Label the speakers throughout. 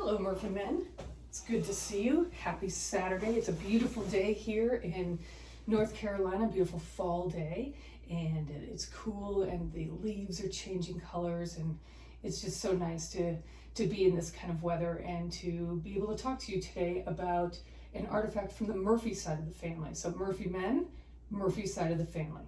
Speaker 1: Hello, Murphy men. It's good to see you. Happy Saturday. It's a beautiful day here in North Carolina, beautiful fall day, and it's cool and the leaves are changing colors, and it's just so nice to be in this kind of weather and to be able to talk to you today about an artifact from the Murphy side of the family. So Murphy men, Murphy side of the family.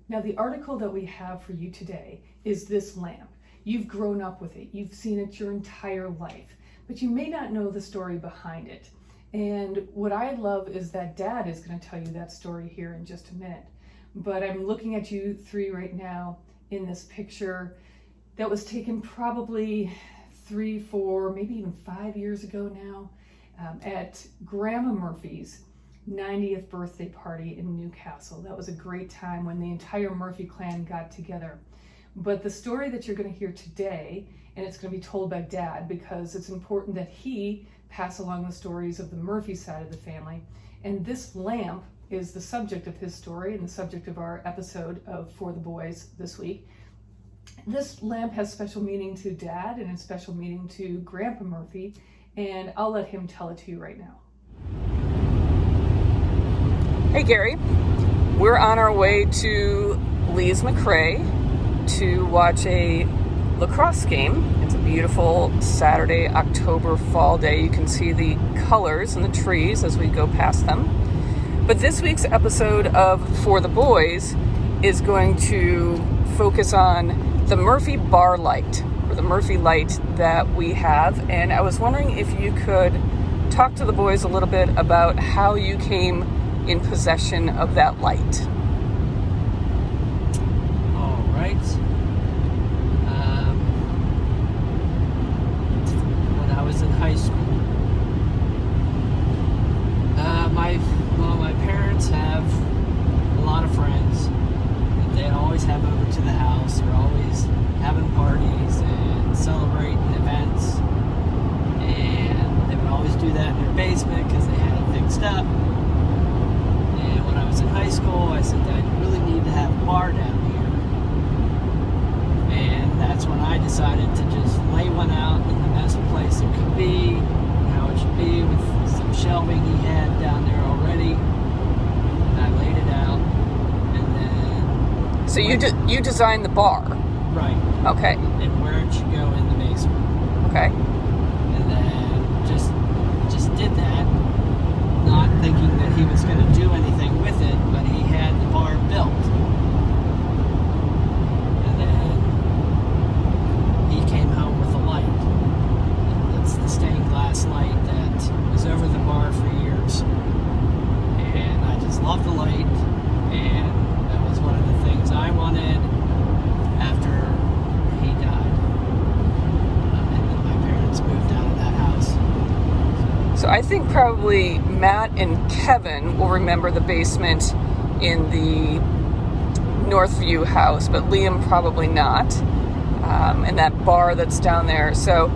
Speaker 1: Now the article that we have for you today is this lamp. You've grown up with it, you've seen it your entire life, but you may not know the story behind it. And what I love is that Dad is going to tell you that story here in just a minute. But I'm looking at you three right now in this picture that was taken probably 3, 4, maybe even 5 years ago now at Grandma Murphy's 90th birthday party in Newcastle. That was a great time when the entire Murphy clan got together. But the story that you're going to hear today, and it's going to be told by Dad because it's important that he pass along the stories of the Murphy side of the family. And this lamp is the subject of his story and the subject of our episode of For the Boys this week. This lamp has special meaning to Dad and it's special meaning to Grandpa Murphy, and I'll let him tell it to you right now.
Speaker 2: Hey Gary, we're on our way to Lee's McRae to watch a lacrosse game. It's a beautiful Saturday, October fall day. You can see the colors in the trees as we go past them. But this week's episode of For the Boys is going to focus on the Murphy bar light, or the Murphy light that we have. And I was wondering if you could talk to the boys a little bit about how you came in possession of that light.
Speaker 3: All right. When I was in high school, my parents have a lot of friends that they always have over to the house. They're always having parties and celebrating events, and they would always do that in their basement because they had it fixed up. When I was in high school, I said, Dad, you really need to have a bar down here. And that's when I decided to just lay one out in the best place it could be, how it should be, with some shelving he had down there already. And I laid it out, and then...
Speaker 2: So you designed the bar?
Speaker 3: Right.
Speaker 2: Okay.
Speaker 3: And where it should go in the basement.
Speaker 2: Okay.
Speaker 3: And then just did that, not thinking that he was going to do anything with it, but he had the bar built. And then he came home with a light. And it's the stained glass light that was over the bar for years. And I just loved the light, and that was one of the things I wanted after he died. And then my parents moved out of that house.
Speaker 2: So I think probably Matt and Kevin will remember the basement in the Northview house, but Liam probably not. And that bar that's down there. So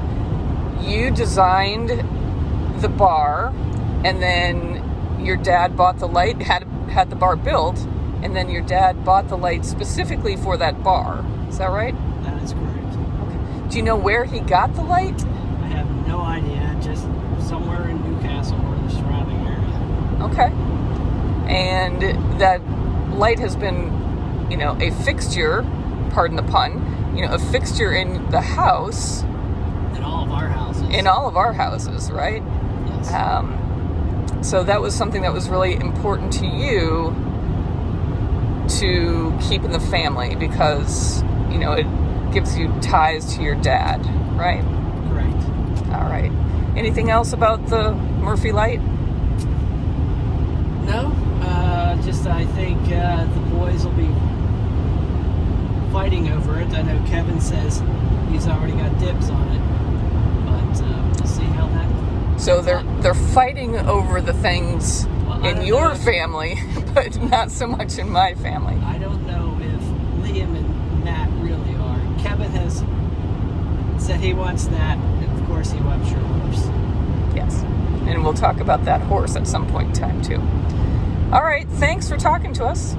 Speaker 2: you designed the bar, and then your dad bought the light, had the bar built, and then your dad bought the light specifically for that bar. Is that right?
Speaker 3: That is correct.
Speaker 2: Okay. Do you know where he got the light?
Speaker 3: I have no idea, just somewhere in Newcastle or the surrounding area.
Speaker 2: Okay. And that light has been, a fixture, pardon the pun, a fixture in the house.
Speaker 3: In all of our houses.
Speaker 2: In all of our houses, right?
Speaker 3: Yes.
Speaker 2: So that was something that was really important to you to keep in the family because, it gives you ties to your dad, right?
Speaker 3: Correct.
Speaker 2: All right. Anything else about the Murphy light?
Speaker 3: No, just I think the boys will be fighting over it. I know Kevin says he's already got dibs on it, but we'll see how that.
Speaker 2: So they're fighting over the things in your family, but not so much in my family.
Speaker 3: I don't know if Liam and Matt really are. Kevin has said he wants that, and of course he wants your horse.
Speaker 2: Yes, and we'll talk about that horse at some point in time too. All right, thanks for talking to us.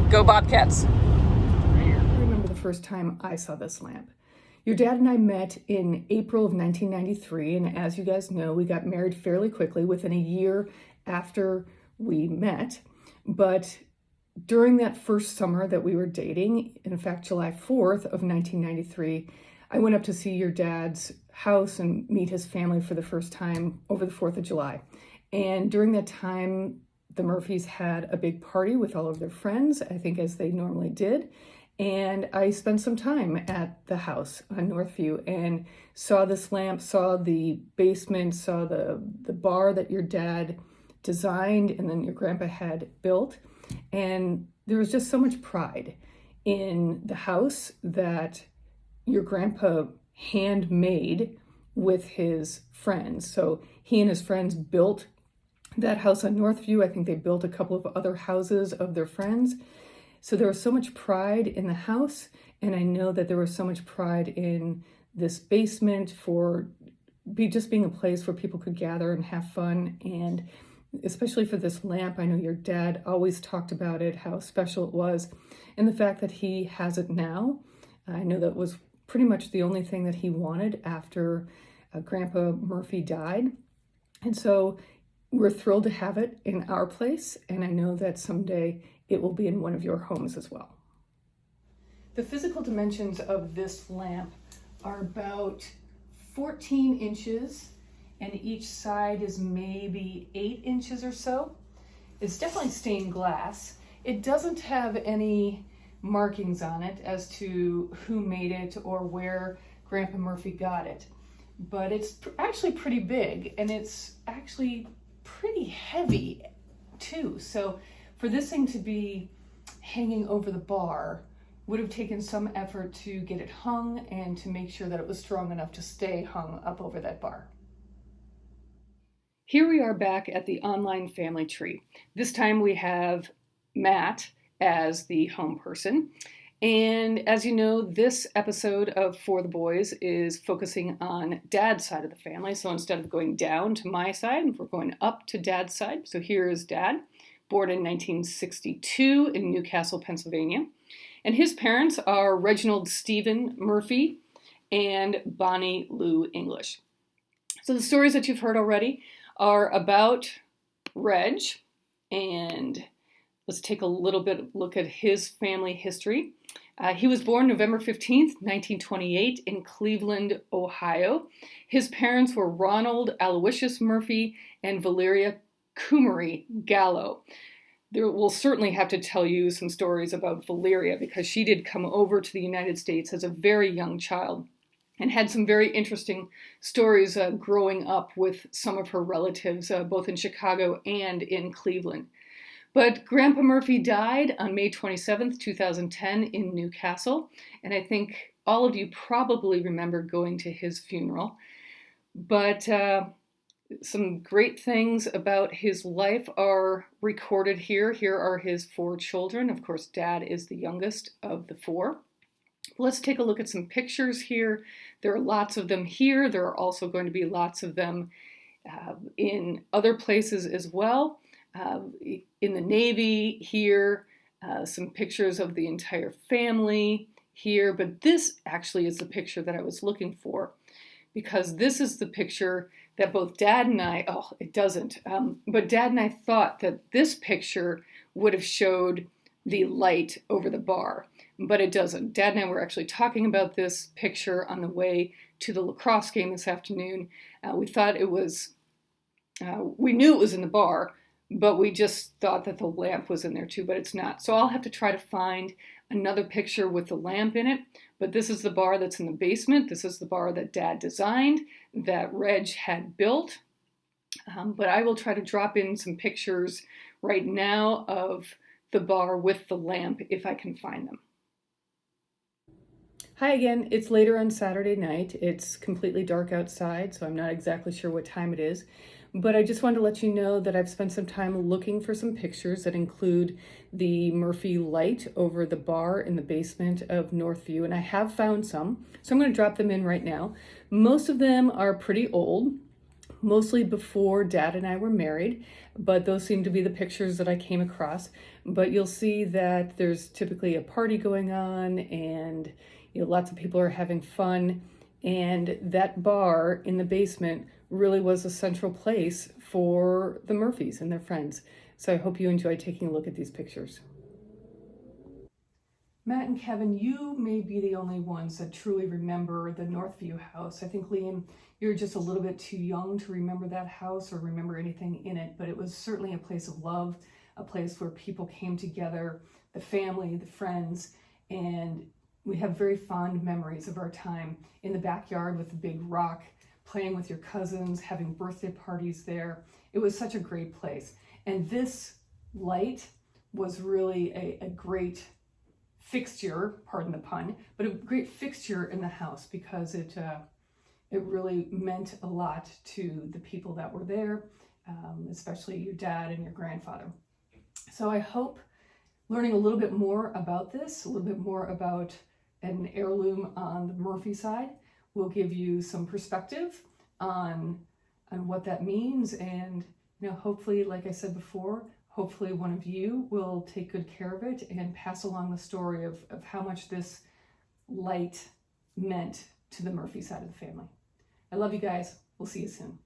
Speaker 2: Go Bobcats.
Speaker 1: I remember the first time I saw this lamp. Your dad and I met in April of 1993, and as you guys know, we got married fairly quickly within a year after we met. But during that first summer that we were dating, in fact, July 4th of 1993, I went up to see your dad's house and meet his family for the first time over the 4th of July. And during that time, the Murphys had a big party with all of their friends, I think as they normally did. And I spent some time at the house on Northview and saw this lamp, saw the basement, saw the bar that your dad designed and then your grandpa had built. And there was just so much pride in the house that your grandpa handmade with his friends. So he and his friends built that house on Northview. I think they built a couple of other houses of their friends. So there was so much pride in the house, and I know that there was so much pride in this basement for just being a place where people could gather and have fun. And especially for this lamp, I know your dad always talked about it, how special it was, and the fact that he has it now. I know that was pretty much the only thing that he wanted after Grandpa Murphy died. And so we're thrilled to have it in our place, and I know that someday it will be in one of your homes as well. The physical dimensions of this lamp are about 14 inches, and each side is maybe 8 inches or so. It's definitely stained glass. It doesn't have any markings on it as to who made it or where Grandpa Murphy got it, but it's actually pretty big, and it's actually pretty heavy too. So for this thing to be hanging over the bar would have taken some effort to get it hung and to make sure that it was strong enough to stay hung up over that bar. Here we are back at the online family tree. This time we have Matt as the home person. And as you know, this episode of For the Boys is focusing on Dad's side of the family. So instead of going down to my side, we're going up to Dad's side. So here is Dad, born in 1962 in Newcastle, Pennsylvania. And his parents are Reginald Stephen Murphy and Bonnie Lou English. So the stories that you've heard already are about Reg, and let's take a little bit look at his family history. He was born November 15th, 1928 in Cleveland, Ohio. His parents were Ronald Aloysius Murphy and Valeria Coomery Gallo. We'll certainly have to tell you some stories about Valeria because she did come over to the United States as a very young child and had some very interesting stories growing up with some of her relatives, both in Chicago and in Cleveland. But Grandpa Murphy died on May 27th, 2010 in Newcastle, and I think all of you probably remember going to his funeral. But some great things about his life are recorded here. Here are his 4 children. Of course, Dad is the youngest of the 4. Let's take a look at some pictures here. There are lots of them here. There are also going to be lots of them in other places as well. In the Navy here, some pictures of the entire family here. But this actually is the picture that I was looking for, because this is the picture that both Dad and I, it doesn't, but Dad and I thought that this picture would have showed the light over the bar, but it doesn't. Dad and I were actually talking about this picture on the way to the lacrosse game this afternoon. We thought it was, we knew it was in the bar, but we just thought that the lamp was in there too, but it's not. So I'll have to try to find another picture with the lamp in it. But this is the bar that's in the basement. This is the bar that Dad designed, that Reg had built. But I will try to drop in some pictures right now of the bar with the lamp if I can find them. Hi again, it's later on Saturday night. It's completely dark outside, so I'm not exactly sure what time it is. But I just wanted to let you know that I've spent some time looking for some pictures that include the Murphy light over the bar in the basement of Northview, and I have found some, so I'm going to drop them in right now. Most of them are pretty old, mostly before Dad and I were married, but those seem to be the pictures that I came across. But you'll see that there's typically a party going on, and lots of people are having fun, and that bar in the basement really was a central place for the Murphys and their friends. So I hope you enjoy taking a look at these pictures. Matt and Kevin, you may be the only ones that truly remember the Northview house. I think, Liam, you're just a little bit too young to remember that house or remember anything in it, but it was certainly a place of love, a place where people came together, the family, the friends, and we have very fond memories of our time in the backyard with the big rock, playing with your cousins, having birthday parties there. It was such a great place. And this light was really a great fixture, pardon the pun, but a great fixture in the house because it really meant a lot to the people that were there, especially your dad and your grandfather. So I hope learning a little bit more about this, a little bit more about an heirloom on the Murphy side, will give you some perspective on what that means. And hopefully, like I said before, hopefully one of you will take good care of it and pass along the story of how much this light meant to the Murphy side of the family. I love you guys. We'll see you soon.